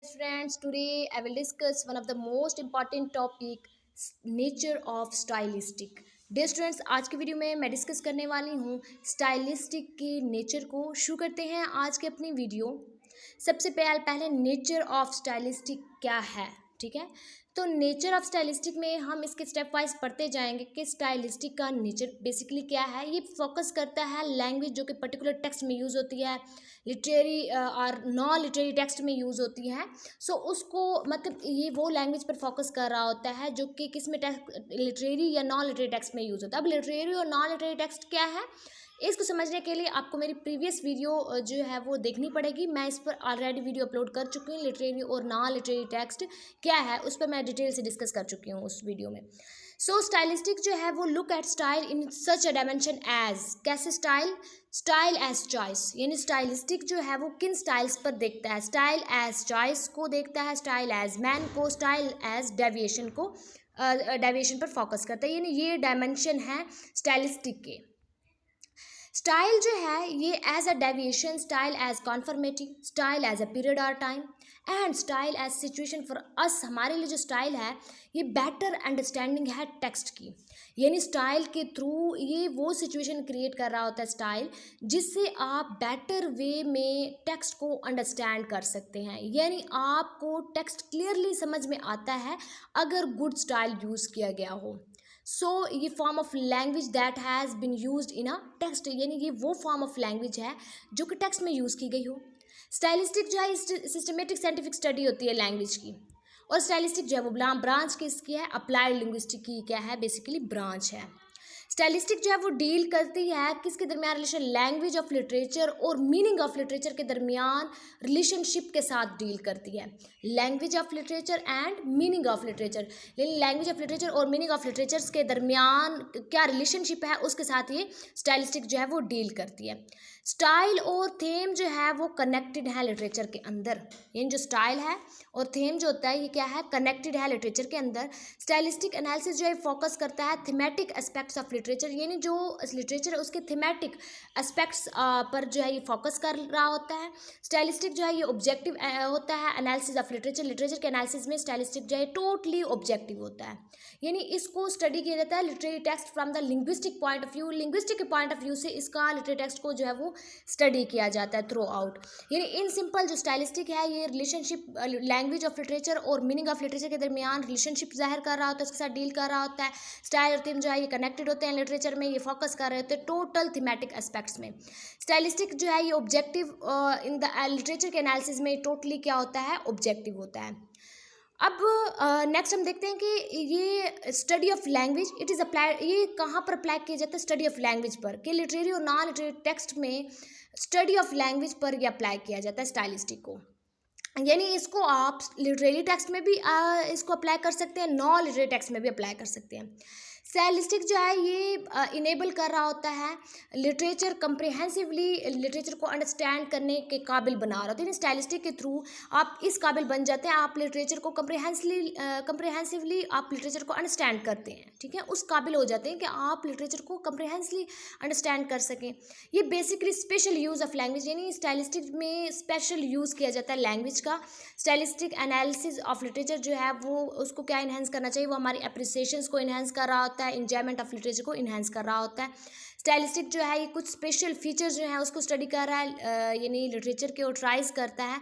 Friends, today I will discuss one of the most important topic, nature of stylistic. Dear students, आज की video में मैं discuss करने वाली हूँ स्टाइलिस्टिक के नेचर को। शुरू करते हैं आज की अपनी वीडियो। सबसे पहले नेचर ऑफ स्टाइलिस्टिक क्या है, ठीक है। तो नेचर ऑफ स्टाइलिस्टिक में हम इसके स्टेप वाइज पढ़ते जाएंगे कि स्टाइलिस्टिक का नेचर बेसिकली क्या है। ये फोकस करता है लैंग्वेज जो कि पर्टिकुलर टेक्स्ट में यूज़ होती है, लिटरेरी और नॉन लिटरेरी टेक्स्ट में यूज़ होती है। सो उसको मतलब ये वो लैंग्वेज पर फोकस कर रहा होता है जो कि किस में लिटरेरी या नॉन लिटरेरी टेक्स्ट में यूज़ होता है। अब लिटरेरी और नॉन लिटरेरी टेक्स्ट क्या है, इसको समझने के लिए आपको मेरी प्रीवियस वीडियो जो है वो देखनी पड़ेगी। मैं इस पर ऑलरेडी वीडियो अपलोड कर चुकी हूँ। लिटरेरी और नॉन लिटरेरी टेक्स्ट क्या है उस पर मैं डिटेल से डिस्कस कर चुकी हूँ उस वीडियो में। सो स्टाइलिस्टिक जो है वो look at style in such a dimension as, कैसे स्टाइल एज चॉइस, यानी स्टाइलिस्टिक जो है वो किन स्टाइल्स पर देखता है। स्टाइल एज चॉइस को देखता है, स्टाइल एज मैन को, स्टाइल एज डेविएशन को, डेविएशन पर फोकस करता है। यानी ये डायमेंशन है स्टाइलिस्टिक के। स्टाइल जो है ये as a deviation, style as conformative, style as a period और time and style as situation for us. हमारे लिए जो स्टाइल है ये बेटर अंडरस्टैंडिंग है टेक्स्ट की, यानी स्टाइल के थ्रू ये वो सिचुएशन क्रिएट कर रहा होता है स्टाइल, जिससे आप बेटर वे में टेक्स्ट को अंडरस्टैंड कर सकते हैं। यानी आपको टेक्स्ट क्लियरली समझ में आता है अगर गुड स्टाइल यूज़ किया गया हो। सो ये form of language that has been used in a text, यानी ये वो फॉर्म ऑफ लैंग्वेज है जो कि टेक्स्ट में यूज़ की गई हो। स्टाइलिस्टिक जो है सिस्टमेटिक साइंटिफिक स्टडी होती है लैंग्वेज की, और स्टाइलिस्टिक जो है वो ब्रांच किसकी है, अप्लाइड लिंग्विस्टिक की क्या है, बेसिकली ब्रांच है। स्टाइलिस्टिक जो है वो डील करती है किसके दरमियान रिलेशन, लैंग्वेज ऑफ लिटरेचर और मीनिंग ऑफ लिटरेचर के दरमियान रिलेशनशिप के साथ डील करती है। Language of literature and meaning of literature, language of literature और मीनिंग ऑफ लिटरेचर के दरमियान क्या रिलेशनशिप है उसके साथ ये स्टाइलिस्टिक जो है वो डील करती है। स्टाइल और थीम जो है वो कनेक्टेड है लिटरेचर के अंदर, यानी जो स्टाइल है और थीम जो होता है ये क्या है, कनेक्टेड है लिटरेचर के अंदर। स्टाइलिस्टिक एनालिसिस जो है फोकस करता है थीमेटिक एस्पेक्ट्स ऑफ लिटरेचर, यानी जो लिटरेचर है उसके थीमेटिक एस्पेक्ट्स पर जो है ये फोकस कर रहा होता है। स्टाइलिस्टिक जो है ये ऑब्जेक्टिव होता है एनालिसिस ऑफ लिटरेचर, लिटरेचर के एनालिसिस में स्टाइलिस्टिक जो है टोटली ऑब्जेक्टिव होता है, यानी इसको स्टडी किया जाता है literary text from the linguistic point of view, linguistic के पॉइंट ऑफ व्यू से इसका लिटरेरी टेक्स्ट को जो है वो स्टडी किया जाता है थ्रू आउट। यानी इन सिंपल जो स्टाइलिस्टिक है ये रिलेशनशिप लैंग्वेज ऑफ लिटरेचर और मीनिंग ऑफ लिटरेचर के दरमियान रिलेशनशिप जाहिर कर रहा होता है, उसके साथ डील कर रहा होता है। स्टाइल और थीम जो है ये कनेक्टेड होते हैं लिटरेचर में, ये फोकस कर रहे होते हैं टोटल थीमेटिक एस्पेक्ट्स में। स्टाइलिस्टिक जो है ये ऑब्जेक्टिव इन द लिटरेचर के एनालिसिस में टोटली क्या होता है, ऑब्जेक्टिव होता है। अब नेक्स्ट हम देखते हैं कि ये study of language it is applied, ये कहाँ पर अप्लाई किया जाता है, स्टडी ऑफ लैंग्वेज पर, कि लिटरेरी और नॉन लिटरेरी टेक्स्ट में स्टडी ऑफ लैंग्वेज पर ये अप्लाई किया जाता है स्टाइलिस्टिक को। यानी इसको आप लिटरेरी टेक्स्ट में भी इसको अप्लाई कर सकते हैं, नॉन लिटरेरी टेक्स्ट में भी अप्लाई कर सकते हैं। स्टाइलिस्टिक जो है ये इनेबल कर रहा होता है लिटरेचर कंप्रिहेंसिवली, लिटरेचर को अंडरस्टैंड करने के काबिल बना रहा होता है। स्टाइलिस्टिक के थ्रू आप इस काबिल बन जाते हैं, आप लिटरेचर को कंप्रिहेंसिवली आप लिटरेचर को अंडरस्टैंड करते हैं, ठीक है, उस काबिल हो जाते हैं कि आप लिटरेचर को कंप्रिहेंसिवली अंडरस्टैंड कर सकें। ये basically special use of language, यानी स्टाइलिस्टिक में स्पेशल यूज़ किया जाता है लैंग्वेज का। स्टाइलिस्टिक एनालिसिस ऑफ लिटरेचर जो है वो उसको क्या इन्हेंस करना चाहिए, वो हमारी अप्रिसिएशंस को इन्हेंस कर रहा होता है, एंजॉयमेंट ऑफ लिटरेचर को इन्हेंस कर रहा होता है। स्टाइलिस्टिक जो है ये कुछ स्पेशल फीचर्स जो है उसको स्टडी कर रहा है, यानी लिटरेचर के वो ट्राइज करता है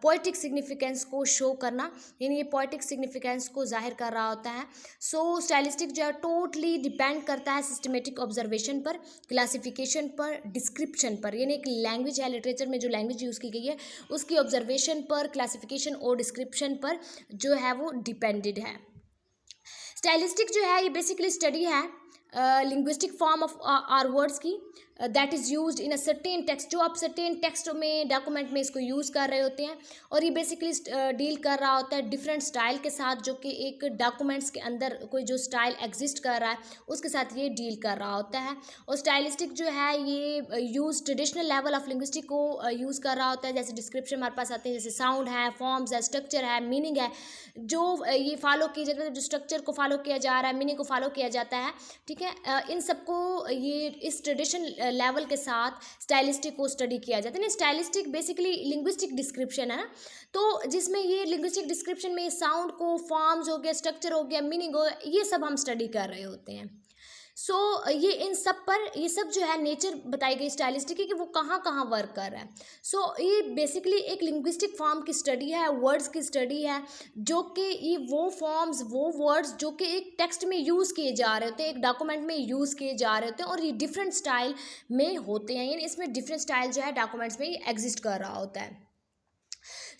पोइटिक सिग्निफिकेंस को शो करना, यानी ये पोइटिक सिग्निफिकेंस को जाहिर कर रहा होता है। सो स्टाइलिस्टिक जो है टोटली डिपेंड करता है सिस्टमेटिक ऑब्जर्वेशन पर, क्लासिफिकेशन पर, डिस्क्रिप्शन पर, यानी एक लैंग्वेज है लिटरेचर में जो लैंग्वेज यूज़ की गई है उसकी ऑब्जर्वेशन पर, क्लासिफिकेशन और डिस्क्रिप्शन पर जो है वो डिपेंडेड है। स्टाइलिस्टिक जो है ये बेसिकली स्टडी है linguistic form of or words की that is used in a certain text, जो आप सर्टेन टेक्स्ट में डॉक्यूमेंट में इसको यूज़ कर रहे होते हैं, और ये बेसिकली डील कर रहा होता है डिफरेंट स्टाइल के साथ, जो कि एक डॉक्यूमेंट्स के अंदर कोई जो स्टाइल एग्जिस्ट कर रहा है उसके साथ ये डील कर रहा होता है। और स्टाइलिस्टिक जो है ये use traditional level of linguistic को यूज़ कर रहा होता है, जैसे डिस्क्रिप्शन हमारे पास आते हैं, जैसे साउंड है, फॉर्म्स है, स्ट्रक्चर है, मीनिंग है, जो ये फॉलो किया जाता है, जो स्ट्रक्चर को फॉलो किया जा रहा है, मीनिंग को फॉलो किया जाता है, ठीक है, इन सबको ये इस ट्रेडिशनल लेवल के साथ स्टाइलिस्टिक को स्टडी किया जाता है ना। स्टाइलिस्टिक बेसिकली लिंग्विस्टिक डिस्क्रिप्शन है ना, तो जिसमें ये लिंग्विस्टिक डिस्क्रिप्शन में साउंड को, फॉर्म्स हो गया, स्ट्रक्चर हो गया, मीनिंग हो गया, ये सब हम स्टडी कर रहे होते हैं। सो ये इन सब पर, ये सब जो है नेचर बताई गई स्टाइलिस्टिक की कि वो कहाँ कहाँ वर्क कर रहा है। सो ये बेसिकली एक लिंग्विस्टिक फॉर्म की स्टडी है, वर्ड्स की स्टडी है, जो कि ये वो फॉर्म्स, वो वर्ड्स जो कि एक टेक्स्ट में यूज़ किए जा रहे होते हैं, एक डॉक्यूमेंट में यूज़ किए जा रहे होते हैं, और ये डिफरेंट स्टाइल में होते हैं, यानी इसमें डिफरेंट स्टाइल जो है डॉक्यूमेंट्स में एग्जिस्ट कर रहा होता है।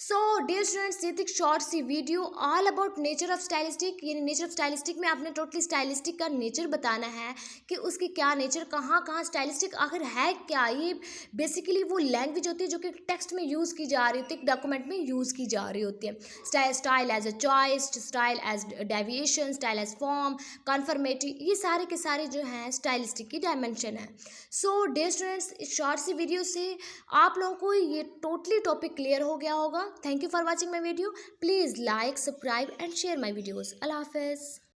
सो डियर स्टूडेंट्स, ये थी शॉर्ट सी video all about nature of stylistic. यानी नेचर ऑफ स्टाइलिस्टिक में आपने टोटली स्टाइलिस्टिक का नेचर बताना है कि उसकी क्या नेचर, कहाँ कहाँ स्टाइलिस्टिक आखिर है क्या। ये बेसिकली वो लैंग्वेज होती है जो कि टेक्स्ट में यूज़ की जा रही होती है, एक डॉक्यूमेंट में यूज़ की जा रही होती है। Style as a choice, style as deviation, style as form, conformative, ये सारे के सारे जो हैं स्टाइलिस्टिक की डायमेंशन है। सो डियर स्टूडेंट्स, इस शॉर्ट सी वीडियो से आप लोगों को ये टोटली टॉपिक क्लियर हो गया होगा। Thank you for watching my video. Please like, subscribe and share my videos. Allah Hafiz.